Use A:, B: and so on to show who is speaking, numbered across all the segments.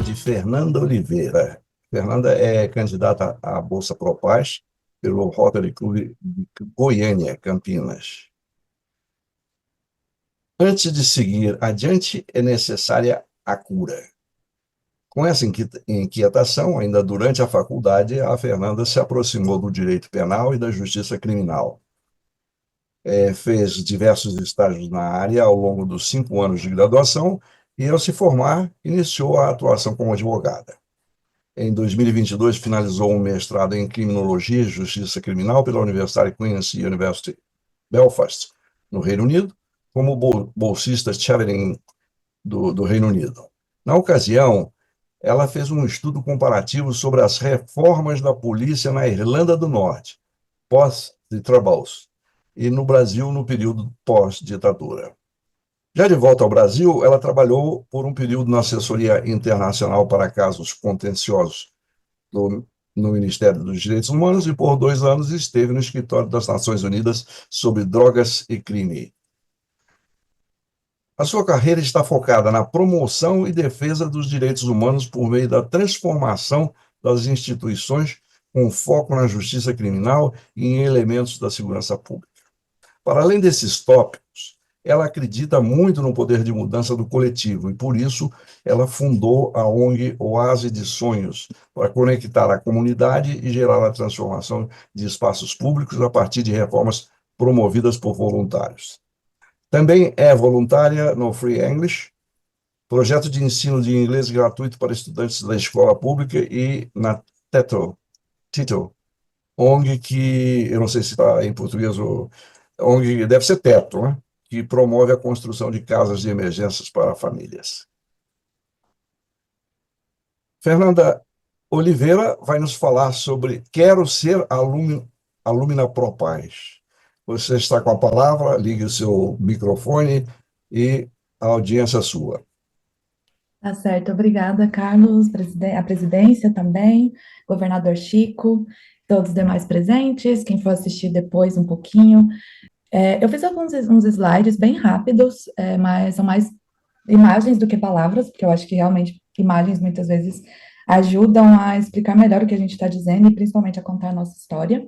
A: fala de Fernanda Oliveira. Fernanda é candidata à Bolsa Propaz pelo Rotary Club de Goiânia, Campinas. Antes de seguir adiante, é necessária a cura. Com essa inquietação, ainda durante a faculdade, a Fernanda se aproximou do direito penal e da justiça criminal. Fez diversos estágios na área ao longo dos 5 anos de graduação e, ao se formar, iniciou a atuação como advogada. Em 2022, finalizou um mestrado em Criminologia e Justiça Criminal pela University Queen's University, Belfast, no Reino Unido, como bolsista Chevening do Reino Unido. Na ocasião, ela fez um estudo comparativo sobre as reformas da polícia na Irlanda do Norte, pós-The Troubles, e no Brasil no período pós-ditadura. Já de volta ao Brasil, ela trabalhou por um período na assessoria internacional para casos contenciosos no Ministério dos Direitos Humanos e por 2 anos esteve no Escritório das Nações Unidas sobre Drogas e Crime. A sua carreira está focada na promoção e defesa dos direitos humanos por meio da transformação das instituições com foco na justiça criminal e em elementos da segurança pública. Para além desses tópicos, ela acredita muito no poder de mudança do coletivo e, por isso, ela fundou a ONG Oásis de Sonhos, para conectar a comunidade e gerar a transformação de espaços públicos a partir de reformas promovidas por voluntários. Também é voluntária no Free English, projeto de ensino de inglês gratuito para estudantes da escola pública, e na TETO, ONG que, eu não sei se está em português, ONG deve ser Teto, né? Que promove a construção de casas de emergências para famílias. Fernanda Oliveira vai nos falar sobre Quero Ser Alumna Propaz. Você está com a palavra, ligue o seu microfone e a audiência é sua.
B: Tá certo, obrigada, Carlos, a presidência também, governador Chico, todos os demais presentes, quem for assistir depois um pouquinho. Eu fiz uns slides bem rápidos, mas são mais imagens do que palavras, porque eu acho que realmente imagens muitas vezes ajudam a explicar melhor o que a gente está dizendo e principalmente a contar a nossa história.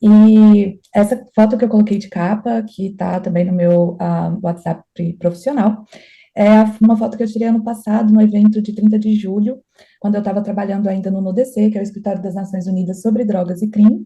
B: E essa foto que eu coloquei de capa, que está também no meu WhatsApp profissional, é uma foto que eu tirei ano passado, no evento de 30 de julho, quando eu estava trabalhando ainda no NUDC, que é o Escritório das Nações Unidas sobre Drogas e Crime,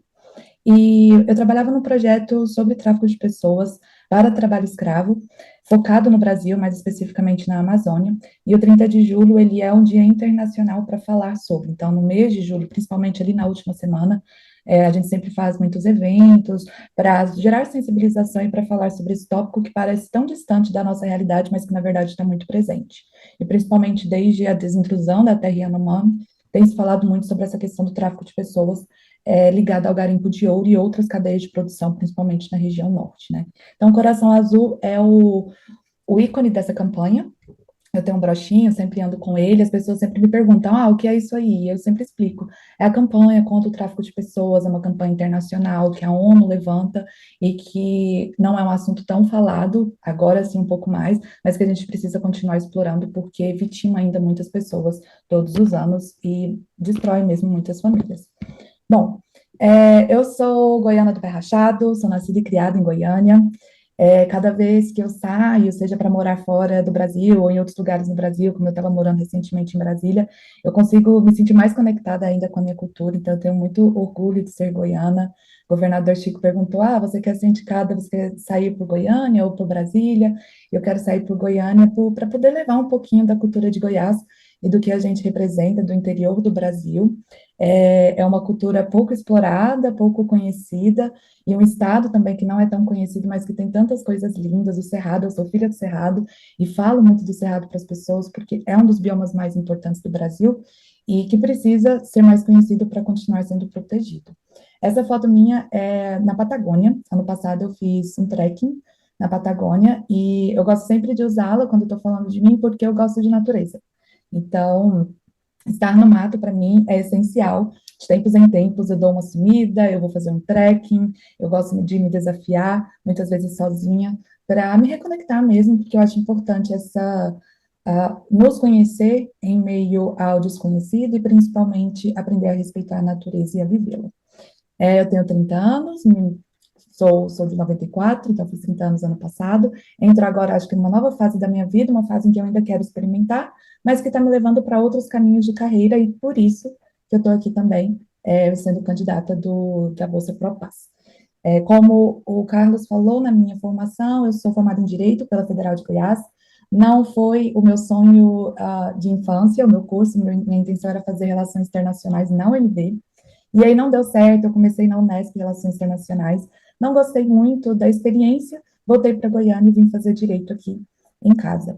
B: e eu trabalhava num projeto sobre tráfico de pessoas para trabalho escravo, focado no Brasil, mais especificamente na Amazônia, e o 30 de julho, ele é um dia internacional para falar sobre. Então, no mês de julho, principalmente ali na última semana, a gente sempre faz muitos eventos para gerar sensibilização e para falar sobre esse tópico que parece tão distante da nossa realidade, mas que, na verdade, está muito presente. E, principalmente, desde a desintrusão da terra Yanomami, tem se falado muito sobre essa questão do tráfico de pessoas ligada ao garimpo de ouro e outras cadeias de produção, principalmente na região norte, né? Então, o Coração Azul é o ícone dessa campanha. Eu tenho um broxinho, sempre ando com ele, as pessoas sempre me perguntam, o que é isso aí? E eu sempre explico. É a campanha contra o tráfico de pessoas, é uma campanha internacional que a ONU levanta e que não é um assunto tão falado, agora sim um pouco mais, mas que a gente precisa continuar explorando porque vitima ainda muitas pessoas todos os anos e destrói mesmo muitas famílias. Bom, eu sou goiana do Pé Rachado, sou nascida e criada em Goiânia. Cada vez que eu saio, seja para morar fora do Brasil ou em outros lugares no Brasil, como eu estava morando recentemente em Brasília, eu consigo me sentir mais conectada ainda com a minha cultura, então eu tenho muito orgulho de ser goiana. O governador Chico perguntou, você quer ser indicada, você quer sair por Goiânia ou por Brasília? Eu quero sair por Goiânia para poder levar um pouquinho da cultura de Goiás e do que a gente representa do interior do Brasil. É uma cultura pouco explorada, pouco conhecida, e um estado também que não é tão conhecido, mas que tem tantas coisas lindas, o Cerrado. Eu sou filha do Cerrado e falo muito do Cerrado para as pessoas, porque é um dos biomas mais importantes do Brasil e que precisa ser mais conhecido para continuar sendo protegido. Essa foto minha é na Patagônia. Ano passado eu fiz um trekking na Patagônia e eu gosto sempre de usá-la quando estou falando de mim, porque eu gosto de natureza. Então, estar no mato, para mim, é essencial. De tempos em tempos, eu dou uma sumida, eu vou fazer um trekking, eu gosto de me desafiar, muitas vezes sozinha, para me reconectar mesmo, porque eu acho importante nos conhecer em meio ao desconhecido e principalmente aprender a respeitar a natureza e a vivê-la. Eu tenho 30 anos, sou de 94, então fiz 30 anos ano passado. Entro agora, acho que numa nova fase da minha vida, uma fase em que eu ainda quero experimentar, mas que está me levando para outros caminhos de carreira, e por isso que eu estou aqui também, sendo candidata da Bolsa ProPass. Como o Carlos falou, na minha formação, eu sou formada em Direito pela Federal de Goiás. Não foi o meu sonho de infância, o meu curso, minha intenção era fazer Relações Internacionais na UNB, e aí não deu certo, eu comecei na Unesp, Relações Internacionais, não gostei muito da experiência, voltei para Goiânia e vim fazer Direito aqui em casa.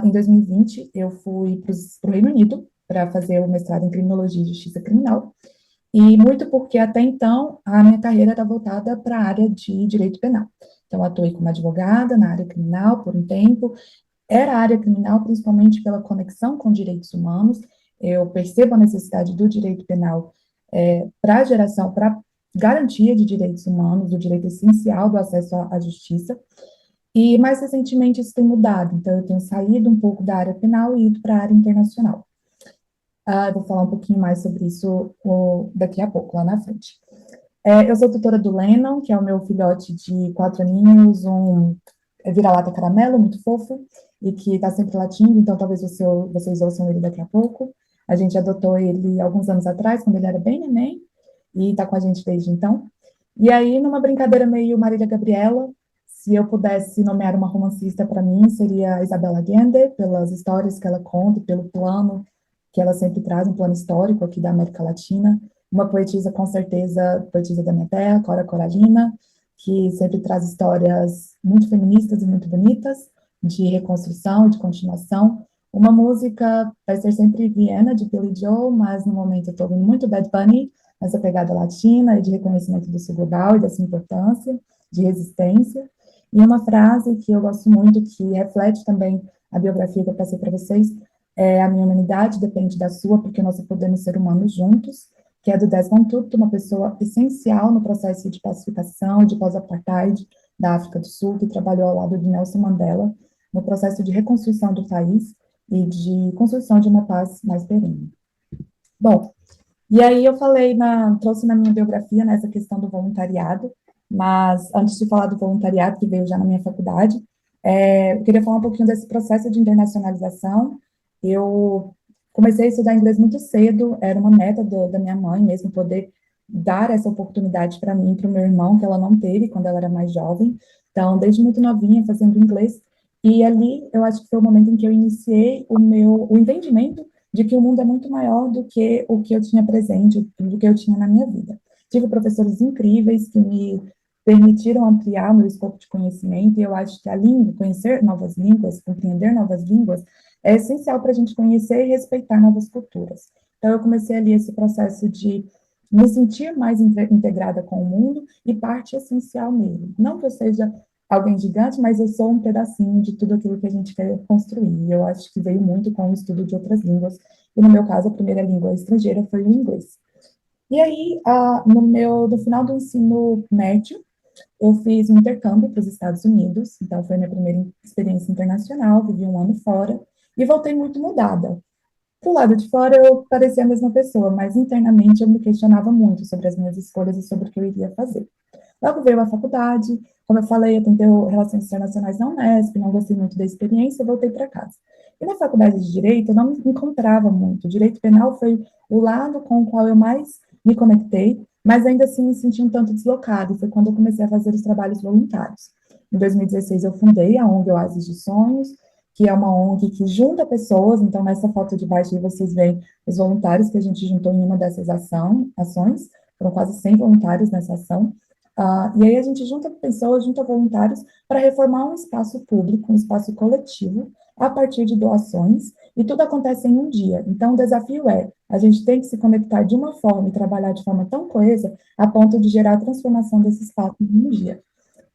B: Em 2020, eu fui para o Reino Unido para fazer o mestrado em Criminologia e Justiça Criminal, e muito porque até então a minha carreira era voltada para a área de direito penal. Então, atuei como advogada na área criminal por um tempo, era a área criminal principalmente pela conexão com direitos humanos. Eu percebo a necessidade do direito penal para geração, para garantia de direitos humanos, do direito essencial do acesso à justiça. E mais recentemente isso tem mudado, então eu tenho saído um pouco da área penal e ido para a área internacional. Vou falar um pouquinho mais sobre isso daqui a pouco, lá na frente. Eu sou tutora do Lennon, que é o meu filhote de 4 aninhos, um vira-lata caramelo, muito fofo, e que está sempre latindo, então talvez vocês ouçam ele daqui a pouco. A gente adotou ele alguns anos atrás, quando ele era bem neném, e está com a gente desde então. E aí, numa brincadeira meio Marília Gabriela, se eu pudesse nomear uma romancista para mim, seria Isabel Allende, pelas histórias que ela conta, pelo plano que ela sempre traz, um plano histórico aqui da América Latina. Uma poetisa, com certeza, poetisa da minha terra, Cora Coralina, que sempre traz histórias muito feministas e muito bonitas, de reconstrução, de continuação. Uma música vai ser sempre Viena, de Billy Joel, mas no momento eu estou ouvindo muito Bad Bunny, essa pegada latina e de reconhecimento do sul global e dessa importância, de resistência. E uma frase que eu gosto muito, que reflete também a biografia que eu passei para vocês, a minha humanidade depende da sua, porque nós podemos ser humanos juntos, que é do Desmond Tutu, uma pessoa essencial no processo de pacificação, de pós-apartheid da África do Sul, que trabalhou ao lado de Nelson Mandela no processo de reconstrução do país e de construção de uma paz mais perene. Bom, e aí eu trouxe na minha biografia, né, essa questão do voluntariado, mas antes de falar do voluntariado, que veio já na minha faculdade, eu queria falar um pouquinho desse processo de internacionalização. Eu comecei a estudar inglês muito cedo, era uma meta da minha mãe mesmo, poder dar essa oportunidade para mim, para o meu irmão, que ela não teve quando ela era mais jovem. Então, desde muito novinha, fazendo inglês, e ali eu acho que foi o momento em que eu iniciei o entendimento de que o mundo é muito maior do que o que eu tinha presente, do que eu tinha na minha vida. Tive professores incríveis que me permitiram ampliar o meu escopo de conhecimento, e eu acho que a língua, conhecer novas línguas, compreender novas línguas, é essencial para a gente conhecer e respeitar novas culturas. Então, eu comecei ali esse processo de me sentir mais integrada com o mundo e parte essencial nele. Não que eu seja alguém gigante, mas eu sou um pedacinho de tudo aquilo que a gente quer construir. E eu acho que veio muito com o estudo de outras línguas. E no meu caso, a primeira língua estrangeira foi o inglês. E aí, no final do ensino médio, eu fiz um intercâmbio para os Estados Unidos. Então, foi minha primeira experiência internacional. Vivi um ano fora e voltei muito mudada. Do lado de fora, eu parecia a mesma pessoa, mas internamente eu me questionava muito sobre as minhas escolhas e sobre o que eu iria fazer. Logo veio a faculdade, como eu falei, eu tentei Relações Internacionais na Unesp, não gostei muito da experiência, voltei para casa. E na faculdade de Direito, eu não me encontrava muito. Direito Penal foi o lado com o qual eu mais me conectei, mas ainda assim me senti um tanto deslocado, e foi quando eu comecei a fazer os trabalhos voluntários. Em 2016, eu fundei a ONG Oásis de Sonhos, que é uma ONG que junta pessoas. Então, nessa foto de baixo aí vocês veem os voluntários que a gente juntou em uma dessas ações, foram quase 100 voluntários nessa ação. E aí a gente junta pessoas, junta voluntários para reformar um espaço público, um espaço coletivo, a partir de doações, e tudo acontece em um dia. Então, o desafio a gente tem que se conectar de uma forma e trabalhar de forma tão coesa, a ponto de gerar a transformação desse espaço em um dia.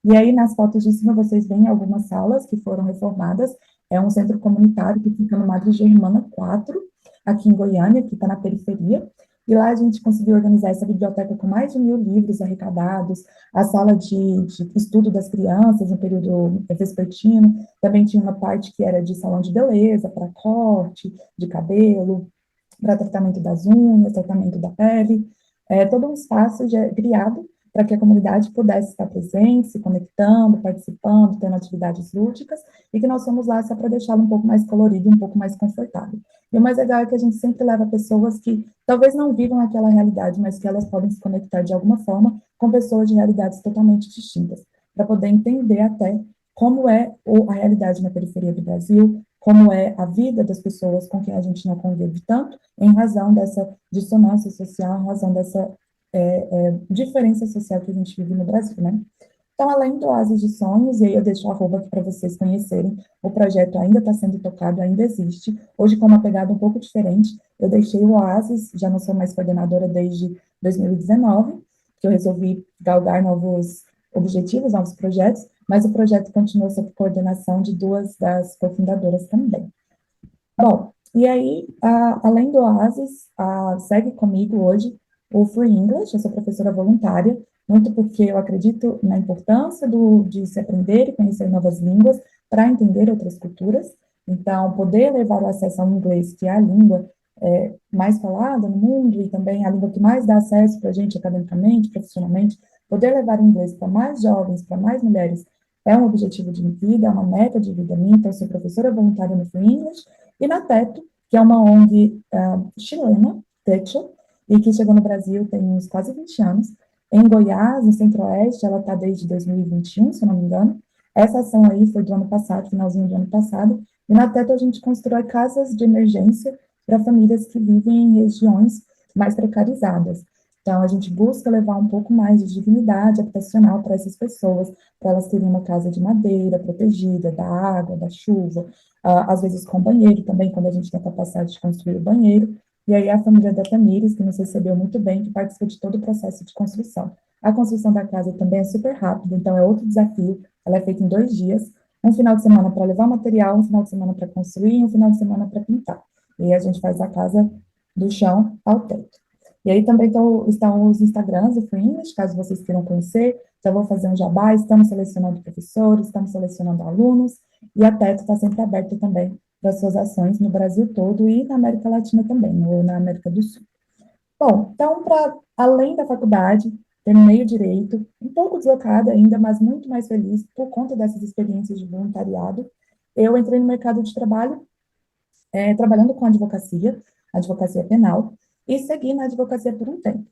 B: E aí, nas fotos de cima, vocês veem algumas salas que foram reformadas. É um centro comunitário que fica no Madre Germana 4, aqui em Goiânia, que está na periferia. e lá a gente conseguiu organizar essa biblioteca com mais de 1.000 livros arrecadados, a sala de estudo das crianças no período vespertino, também tinha uma parte que era de salão de beleza, para corte de cabelo, para tratamento das unhas, tratamento da pele, todo um espaço criado para que a comunidade pudesse estar presente, se conectando, participando, tendo atividades lúdicas, e que nós fomos lá só para deixá-lo um pouco mais colorido, um pouco mais confortável. E o mais legal é que a gente sempre leva pessoas que talvez não vivam aquela realidade, mas que elas podem se conectar de alguma forma com pessoas de realidades totalmente distintas, para poder entender até como é a realidade na periferia do Brasil, como é a vida das pessoas com quem a gente não convive tanto, em razão dessa dissonância social, em razão dessa diferença social que a gente vive no Brasil, né? Então, além do Oásis de Sonhos, e aí eu deixo o arroba aqui para vocês conhecerem, o projeto ainda está sendo tocado, ainda existe, hoje com uma pegada um pouco diferente. Eu deixei o Oásis, já não sou mais coordenadora desde 2019, que eu resolvi galgar novos objetivos, novos projetos, mas o projeto continua sob coordenação de duas das cofundadoras também. Bom, e aí, além do Oasis, segue comigo hoje o Free English, eu sou professora voluntária, muito porque eu acredito na importância de se aprender e conhecer novas línguas para entender outras culturas. Então, poder levar o acesso ao inglês, que é a língua mais falada no mundo e também a língua que mais dá acesso para a gente academicamente, profissionalmente, poder levar o inglês para mais jovens, para mais mulheres, é um objetivo de vida, é uma meta de vida minha. Então, eu sou professora voluntária no Free English e na TETO, que é uma ONG chilena, TETO, e que chegou no Brasil tem uns quase 20 anos. Em Goiás, no Centro-Oeste, ela está desde 2021, se eu não me engano. Essa ação aí foi do ano passado, finalzinho do ano passado. E na TETO a gente constrói casas de emergência para famílias que vivem em regiões mais precarizadas. Então, a gente busca levar um pouco mais de dignidade habitacional para essas pessoas, para elas terem uma casa de madeira protegida da água, da chuva, às vezes com banheiro também, quando a gente tem a capacidade de construir o banheiro. E aí a família da Tamires, que nos recebeu muito bem, que participou de todo o processo de construção. A construção da casa também é super rápida, então é outro desafio. Ela é feita em 2 dias, um final de semana para levar material, um final de semana para construir, um final de semana para pintar. E aí a gente faz a casa do chão ao teto. E aí também estão os Instagrams do Free English, caso vocês queiram conhecer. Já vou fazer um jabá, estamos selecionando professores, estamos selecionando alunos, e a TETO está sempre aberta também para suas ações no Brasil todo e na América Latina também, ou na América do Sul. Bom, então, além da faculdade, terminei o direito, um pouco deslocada ainda, mas muito mais feliz por conta dessas experiências de voluntariado. Eu entrei no mercado de trabalho, trabalhando com advocacia penal, e segui na advocacia por um tempo.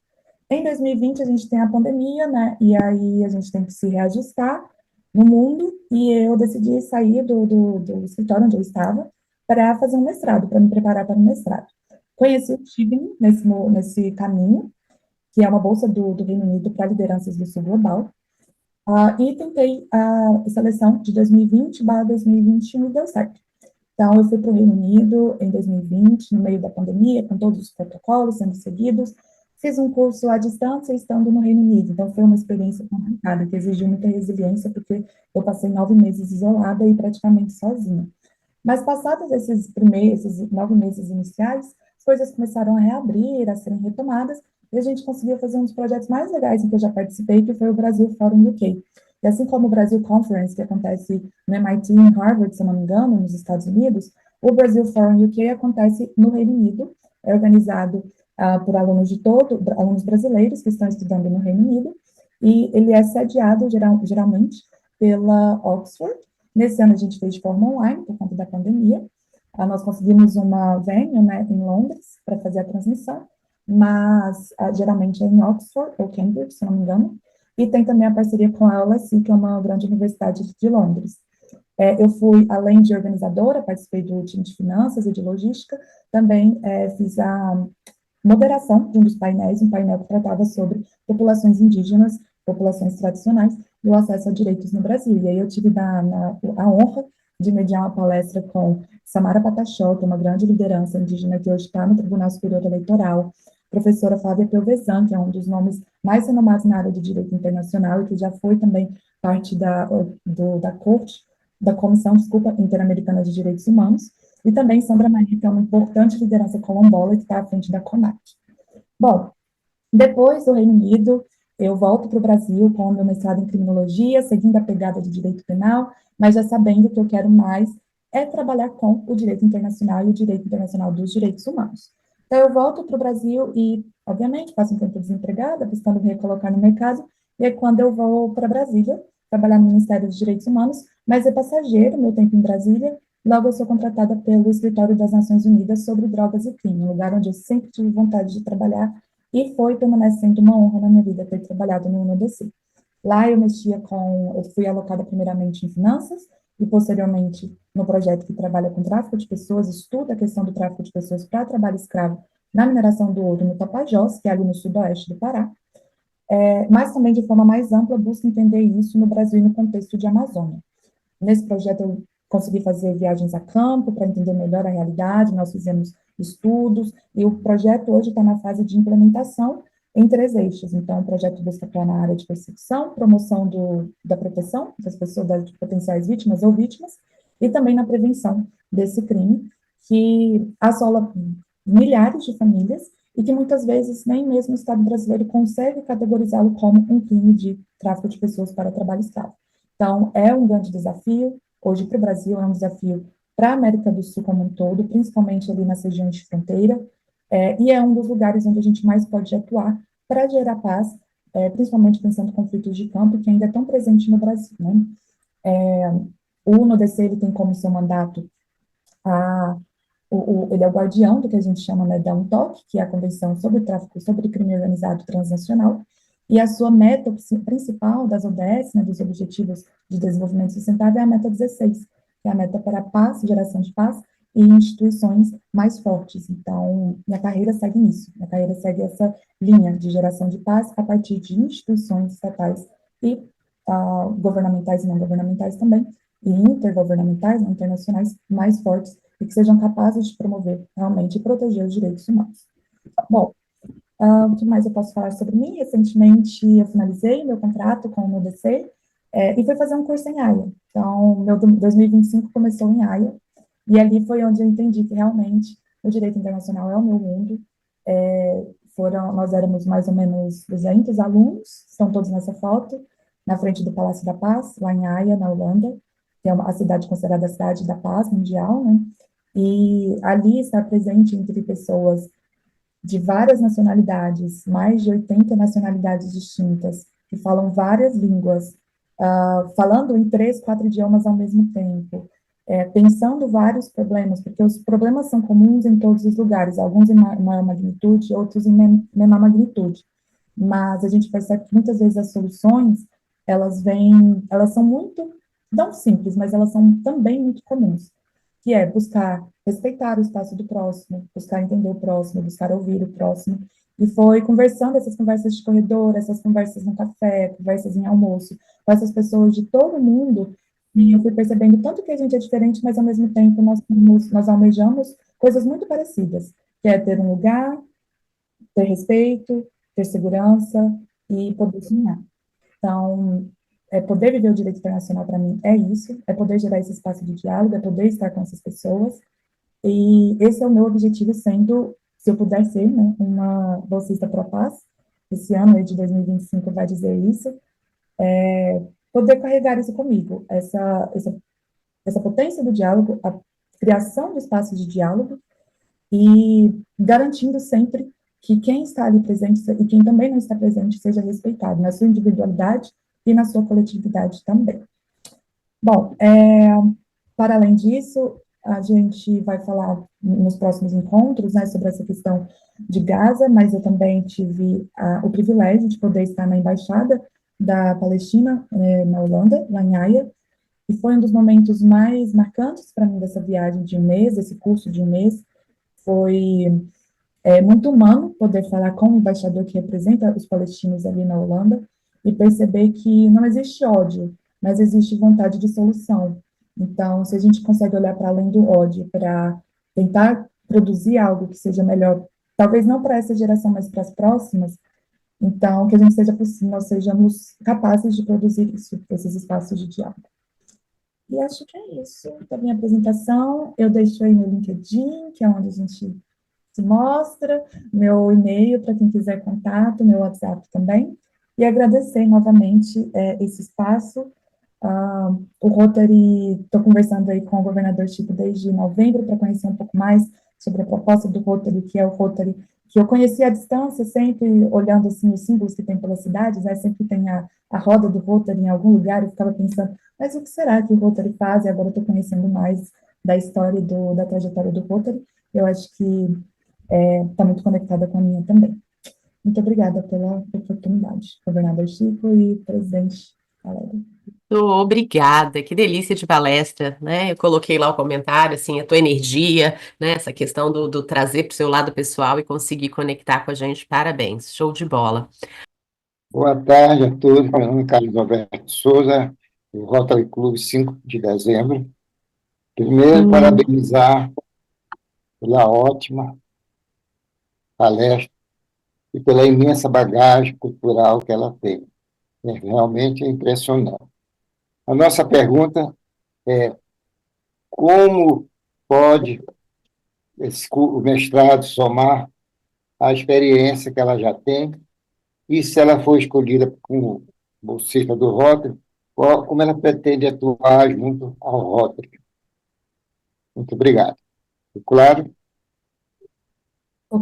B: Em 2020, a gente tem a pandemia, né? E aí a gente tem que se reajustar no mundo, e eu decidi sair do escritório onde eu estava para fazer um mestrado, para me preparar para o mestrado. Conheci o Tigre nesse caminho, que é uma bolsa do Reino Unido para lideranças do Sul Global, e tentei a seleção de 2020/2021 e deu certo. Então, eu fui para o Reino Unido em 2020, no meio da pandemia, com todos os protocolos sendo seguidos. Fiz um curso à distância estando no Reino Unido, então foi uma experiência complicada, que exigiu muita resiliência, porque eu passei 9 meses isolada e praticamente sozinha. Mas passados esses 9 meses iniciais, as coisas começaram a reabrir, a serem retomadas, e a gente conseguiu fazer um dos projetos mais legais em que eu já participei, que foi o Brasil Forum UK. E assim como o Brasil Conference, que acontece no MIT e em Harvard, se eu não me engano, nos Estados Unidos, o Brasil Forum UK acontece no Reino Unido, é organizado por alunos brasileiros que estão estudando no Reino Unido, e ele é sediado geralmente pela Oxford. Nesse ano a gente fez de forma online, por conta da pandemia. Nós conseguimos uma venue, né, em Londres para fazer a transmissão, mas geralmente é em Oxford ou Cambridge, se não me engano, e tem também a parceria com a LSE, que é uma grande universidade de Londres. Eu fui, além de organizadora, participei do time de finanças e de logística, também fiz a moderação de um dos painéis, um painel que tratava sobre populações indígenas, populações tradicionais e o acesso a direitos no Brasil. E aí eu tive a honra de mediar uma palestra com Samara Pataxó, que é uma grande liderança indígena que hoje está no Tribunal Superior Eleitoral, professora Flávia Pelvezan, que é um dos nomes mais renomados na área de direito internacional e que já foi também parte da corte, da Comissão, desculpa, Interamericana de Direitos Humanos, e também Sandra Maria, que é uma importante liderança quilombola que está à frente da CONAC. Bom, depois do Reino Unido, eu volto para o Brasil com o meu mestrado em criminologia, seguindo a pegada de direito penal, mas já sabendo que eu quero mais é trabalhar com o direito internacional e o direito internacional dos direitos humanos. Então, eu volto para o Brasil e, obviamente, passo um tempo desempregada, buscando me recolocar no mercado, e é quando eu vou para Brasília, trabalhar no Ministério dos Direitos Humanos, mas é passageiro meu tempo em Brasília, logo eu sou contratada pelo Escritório das Nações Unidas sobre Drogas e Crime, um lugar onde eu sempre tive vontade de trabalhar e foi permanecendo uma honra na minha vida ter trabalhado no UNODC. Lá eu fui alocada primeiramente em finanças e posteriormente no projeto que trabalha com tráfico de pessoas, estuda a questão do tráfico de pessoas para trabalho escravo na mineração do ouro no Tapajós, que é ali no sudoeste do Pará, mas também de forma mais ampla busca entender isso no Brasil e no contexto de Amazônia. Nesse projeto, eu consegui fazer viagens a campo para entender melhor a realidade, nós fizemos estudos, e o projeto hoje está na fase de implementação em três eixos. Então, o projeto busca atuar na área de persecução, promoção da proteção das pessoas, das potenciais vítimas ou vítimas, e também na prevenção desse crime, que assola milhares de famílias e que muitas vezes nem mesmo o Estado brasileiro consegue categorizá-lo como um crime de tráfico de pessoas para trabalho escravo. Então, é um grande desafio, hoje para o Brasil, é um desafio para a América do Sul como um todo, principalmente ali nas regiões de fronteira, e é um dos lugares onde a gente mais pode atuar para gerar paz, principalmente pensando em conflitos de campo, que ainda é tão presente no Brasil, né? O UNODC, ele tem como seu mandato a ele é o guardião do que a gente chama, né, da UNTOC, que é a Convenção sobre o Tráfico, sobre o Crime Organizado Transnacional, e a sua meta principal das ODS, né, dos Objetivos de Desenvolvimento Sustentável, é a meta 16, que é a meta para a paz, geração de paz e instituições mais fortes. Então, minha carreira segue nisso, minha carreira segue essa linha de geração de paz a partir de instituições estatais e governamentais e não governamentais também, e intergovernamentais, né, internacionais, mais fortes, e que sejam capazes de promover realmente e proteger os direitos humanos. Bom, o que mais eu posso falar sobre mim? Recentemente eu finalizei meu contrato com o UNODC e fui fazer um curso em Haia. Então, meu 2025 começou em Haia, e ali foi onde eu entendi que realmente o direito internacional é o meu mundo. Nós éramos mais ou menos 200 alunos, estão todos nessa foto, na frente do Palácio da Paz, lá em Haia, na Holanda, que é a cidade considerada a cidade da paz mundial, né? E ali está presente entre pessoas de várias nacionalidades, mais de 80 nacionalidades distintas, que falam várias línguas, falando em três, quatro idiomas ao mesmo tempo, pensando vários problemas, porque os problemas são comuns em todos os lugares, alguns em maior magnitude, outros em menor magnitude. Mas a gente percebe que muitas vezes as soluções, elas são muito, não simples, mas elas são também muito comuns, que é buscar respeitar o espaço do próximo, buscar entender o próximo, buscar ouvir o próximo. E foi conversando essas conversas de corredor, essas conversas no café, conversas em almoço, com essas pessoas de todo mundo, e eu fui percebendo tanto que a gente é diferente, mas ao mesmo tempo nós almejamos coisas muito parecidas, que é ter um lugar, ter respeito, ter segurança e poder sonhar. Então, poder viver o direito internacional para mim é isso, é poder gerar esse espaço de diálogo, é poder estar com essas pessoas, e esse é o meu objetivo, sendo, se eu puder ser, né, uma bolsista para a paz, esse ano aí de 2025 vai dizer isso, poder carregar isso comigo, essa potência do diálogo, a criação de espaços de diálogo e garantindo sempre que quem está ali presente e quem também não está presente seja respeitado na sua individualidade e na sua coletividade também. Bom, para além disso, a gente vai falar nos próximos encontros, né, sobre essa questão de Gaza, mas eu também tive o privilégio de poder estar na embaixada da Palestina, na Holanda, lá em Haia, e foi um dos momentos mais marcantes para mim dessa viagem de um mês, esse curso de um mês. Foi muito humano poder falar com o embaixador que representa os palestinos ali na Holanda e perceber que não existe ódio, mas existe vontade de solução. Então, se a gente consegue olhar para além do ódio, para tentar produzir algo que seja melhor, talvez não para essa geração, mas para as próximas, então que a gente seja possível, nós sejamos capazes de produzir isso, esses espaços de diálogo. E acho que é isso da minha apresentação. Eu deixo aí no LinkedIn, que é onde a gente mostra, meu e-mail para quem quiser contato, meu WhatsApp também, e agradecer novamente esse espaço. O Rotary, estou conversando aí com o governador Chico desde novembro para conhecer um pouco mais sobre a proposta do Rotary, que é o Rotary que eu conheci à distância, sempre olhando assim os símbolos que tem pelas cidades, né, sempre tem a roda do Rotary em algum lugar, eu ficava pensando, mas o que será que o Rotary faz? E agora estou conhecendo mais da história da trajetória do Rotary, eu acho que está muito conectada com a minha também. Muito obrigada pela oportunidade, governador Chico e presidente Valério.
C: Obrigada, que delícia de palestra, né? Eu coloquei lá o comentário, assim, a tua energia, né? Essa questão do trazer para o seu lado pessoal e conseguir conectar com a gente. Parabéns, show de bola.
D: Boa tarde a todos. Meu nome é Carlos Alberto Souza, do Rotary Clube 5 de dezembro. Primeiro, parabenizar pela ótima palestra e pela imensa bagagem cultural que ela tem. Realmente é impressionante. A nossa pergunta é como pode o mestrado somar a experiência que ela já tem e se ela for escolhida como bolsista do Rotary, como ela pretende atuar junto ao Rotary. Muito obrigado. Claro.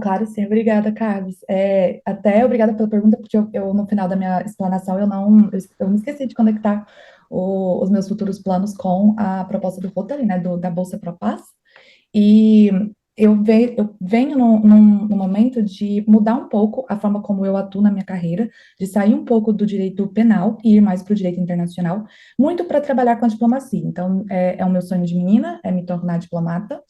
B: Claro, sim, obrigada, Carlos. Até obrigada pela pergunta, porque no final da minha explanação, eu me esqueci de conectar os meus futuros planos com a proposta do Rotary, né, da Bolsa Propaz, e eu venho num momento de mudar um pouco a forma como eu atuo na minha carreira, de sair um pouco do direito penal e ir mais para o direito internacional, muito para trabalhar com a diplomacia. Então, é o meu sonho de menina, é me tornar diplomata,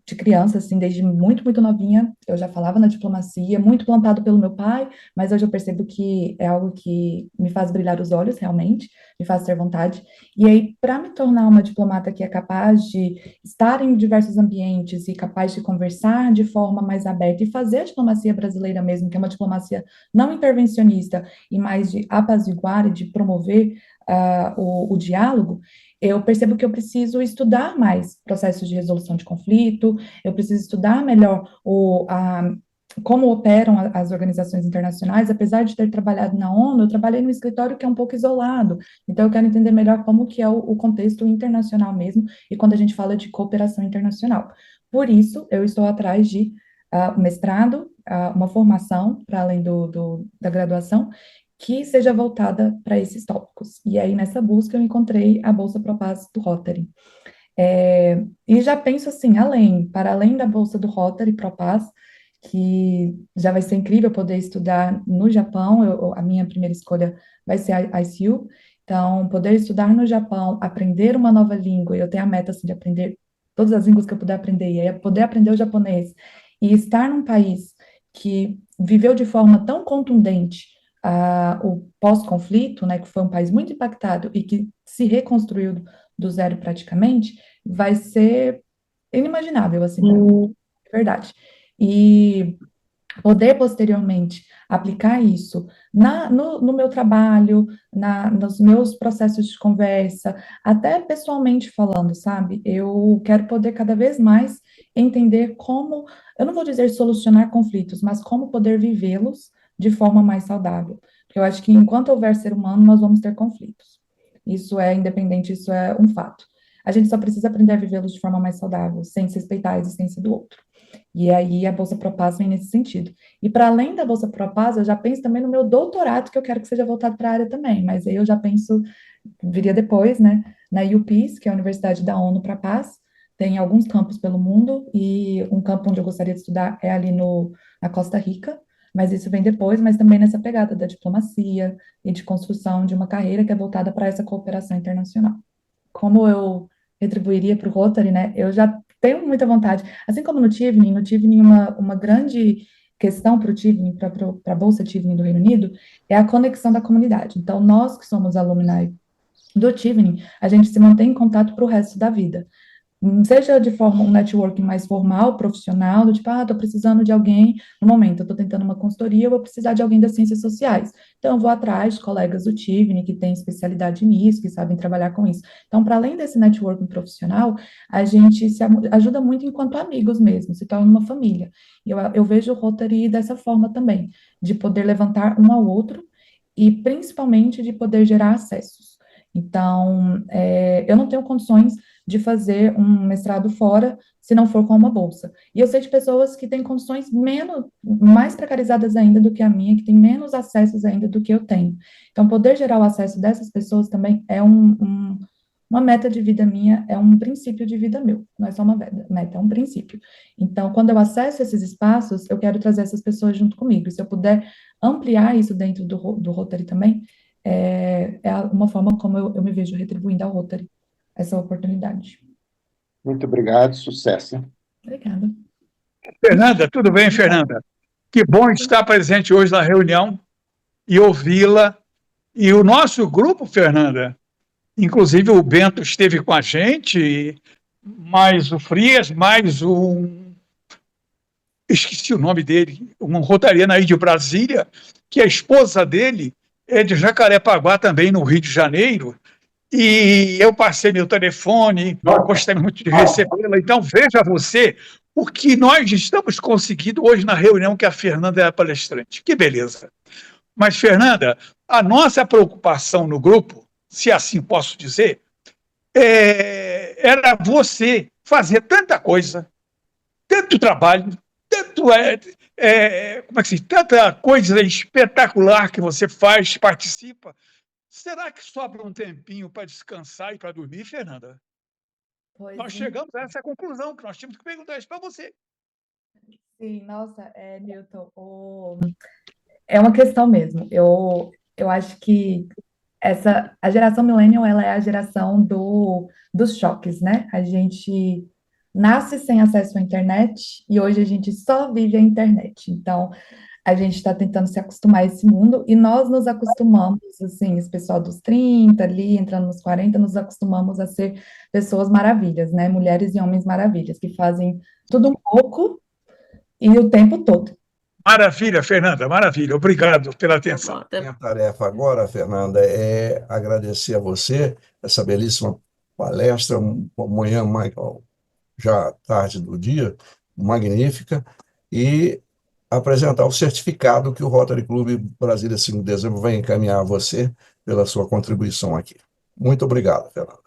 B: de criança, assim, desde muito, muito novinha, eu já falava na diplomacia, muito plantado pelo meu pai, mas hoje eu percebo que é algo que me faz brilhar os olhos, realmente, me faz ter vontade. E aí, para me tornar uma diplomata que é capaz de estar em diversos ambientes e capaz de conversar de forma mais aberta e fazer a diplomacia brasileira mesmo, que é uma diplomacia não intervencionista e mais de apaziguar e de promover o diálogo, eu percebo que eu preciso estudar mais processos de resolução de conflito, eu preciso estudar melhor como operam as organizações internacionais. Apesar de ter trabalhado na ONU, eu trabalhei num escritório que é um pouco isolado, então eu quero entender melhor como que é o contexto internacional mesmo, e quando a gente fala de cooperação internacional. Por isso, eu estou atrás de mestrado, uma formação, para além da graduação, que seja voltada para esses tópicos. E aí, nessa busca, eu encontrei a Bolsa Propaz do Rotary. E já penso assim, para além da Bolsa do Rotary Propaz, que já vai ser incrível poder estudar no Japão, a minha primeira escolha vai ser a ICU, então, poder estudar no Japão, aprender uma nova língua, eu tenho a meta assim, de aprender todas as línguas que eu puder aprender, e aí poder aprender o japonês, e estar num país que viveu de forma tão contundente o pós-conflito, né, que foi um país muito impactado e que se reconstruiu do zero praticamente, vai ser inimaginável, assim, para mim, de verdade. E poder posteriormente aplicar isso no meu trabalho, nos meus processos de conversa, até pessoalmente falando, sabe? Eu quero poder cada vez mais entender como, eu não vou dizer solucionar conflitos, mas como poder vivê-los de forma mais saudável. Porque eu acho que enquanto houver ser humano, nós vamos ter conflitos. Isso é independente, isso é um fato. A gente só precisa aprender a vivê-los de forma mais saudável, sem se respeitar a existência do outro. E aí a Bolsa Propaz vem nesse sentido. E para além da Bolsa Propaz, eu já penso também no meu doutorado, que eu quero que seja voltado para a área também, mas aí eu já penso, viria depois, né, na UPeace, que é a Universidade da ONU para a Paz, tem alguns campos pelo mundo, e um campo onde eu gostaria de estudar é ali na Costa Rica, mas isso vem depois, mas também nessa pegada da diplomacia e de construção de uma carreira que é voltada para essa cooperação internacional. Como eu retribuiria para o Rotary, né? Eu já tenho muita vontade. Assim como no Tivning uma grande questão para o Tivning, para a Bolsa Tivning do Reino Unido, é a conexão da comunidade. Então, nós que somos alumni do Tivning, a gente se mantém em contato para o resto da vida. seja de forma um networking mais formal, profissional, do tipo, estou precisando de alguém, no momento, eu estou tentando uma consultoria, eu vou precisar de alguém das ciências sociais. Então, eu vou atrás de colegas do Tivni, que têm especialidade nisso, que sabem trabalhar com isso. Então, para além desse networking profissional, a gente se ajuda muito enquanto amigos mesmo, se torna uma família. E eu vejo o Rotary dessa forma também, de poder levantar um ao outro e, principalmente, de poder gerar acessos. Então, eu não tenho condições de fazer um mestrado fora se não for com uma bolsa. E eu sei de pessoas que têm condições mais precarizadas ainda do que a minha, que têm menos acessos ainda do que eu tenho. Então, poder gerar o acesso dessas pessoas também é uma meta de vida minha, é um princípio de vida meu, não é só uma meta, é um princípio. Então, quando eu acesso esses espaços, eu quero trazer essas pessoas junto comigo. E se eu puder ampliar isso dentro do Rotary também, uma forma como eu me vejo retribuindo ao Rotary essa oportunidade.
D: Muito obrigado, sucesso.
B: Obrigada.
E: Fernanda, tudo bem, Fernanda? Que bom estar presente hoje na reunião e ouvi-la. E o nosso grupo, Fernanda, inclusive o Bento esteve com a gente, mais o Frias, mais esqueci o nome dele, um rotariano aí de Brasília, que a esposa dele é de Jacarepaguá, também no Rio de Janeiro, e eu passei meu telefone, gostei muito de recebê-la. Então, veja você o que nós estamos conseguindo hoje na reunião que a Fernanda é a palestrante. Que beleza! Mas, Fernanda, a nossa preocupação no grupo, se assim posso dizer, era você fazer tanta coisa, tanto trabalho, tanta coisa espetacular que você faz, participa. Será que sobra um tempinho para descansar e para dormir, Fernanda? Nós chegamos a essa conclusão, que nós tínhamos que perguntar isso para você.
B: Sim, nossa, Newton, é uma questão mesmo. Eu acho que a geração millennial, ela é a geração dos choques, né? A gente nasce sem acesso à internet e hoje a gente só vive a internet. Então, a gente está tentando se acostumar a esse mundo e nós nos acostumamos, assim, esse pessoal dos 30 ali, entrando nos 40, nos acostumamos a ser pessoas maravilhas, né? Mulheres e homens maravilhas, que fazem tudo um pouco e o tempo todo.
E: Maravilha, Fernanda, maravilha. Obrigado pela atenção.
A: Minha tarefa agora, Fernanda, é agradecer a você essa belíssima palestra, amanhã, já tarde do dia, magnífica, e apresentar o certificado que o Rotary Clube Brasília 5 de dezembro vai encaminhar a você pela sua contribuição aqui. Muito obrigado, Fernanda.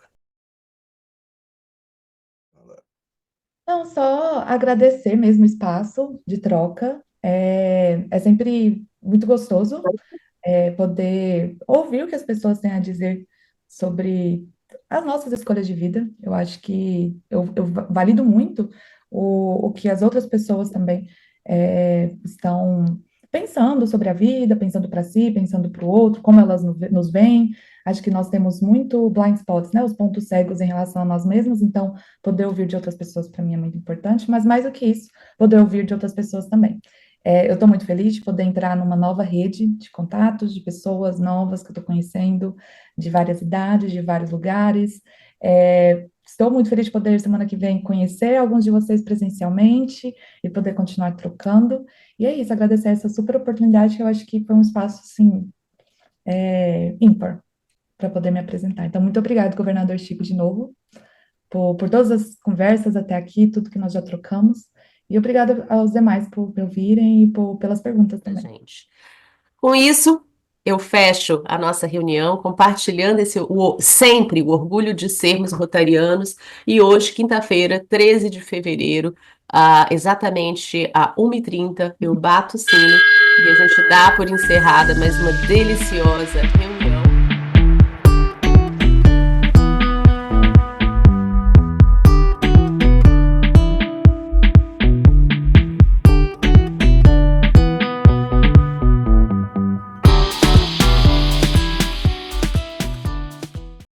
B: Não, só agradecer mesmo o espaço de troca. É sempre muito gostoso poder ouvir o que as pessoas têm a dizer sobre as nossas escolhas de vida. Eu acho que eu valido muito o que as outras pessoas também estão pensando sobre a vida, pensando para si, pensando para o outro, como elas nos veem. Acho que nós temos muito blind spots, né? Os pontos cegos em relação a nós mesmos, então poder ouvir de outras pessoas para mim é muito importante, mas mais do que isso, poder ouvir de outras pessoas também. Eu estou muito feliz de poder entrar numa nova rede de contatos, de pessoas novas que eu estou conhecendo, de várias idades, de vários lugares. Estou muito feliz de poder, semana que vem, conhecer alguns de vocês presencialmente e poder continuar trocando. E é isso, agradecer essa super oportunidade, que eu acho que foi um espaço, assim, ímpar para poder me apresentar. Então, muito obrigado, governador Chico, de novo, por todas as conversas até aqui, tudo que nós já trocamos. E obrigada aos demais por me ouvirem e pelas perguntas também.
C: Gente. Com isso, eu fecho a nossa reunião compartilhando sempre o orgulho de sermos rotarianos. E hoje, quinta-feira, 13 de fevereiro, exatamente às 1h30, eu bato o sino e a gente dá por encerrada mais uma deliciosa reunião.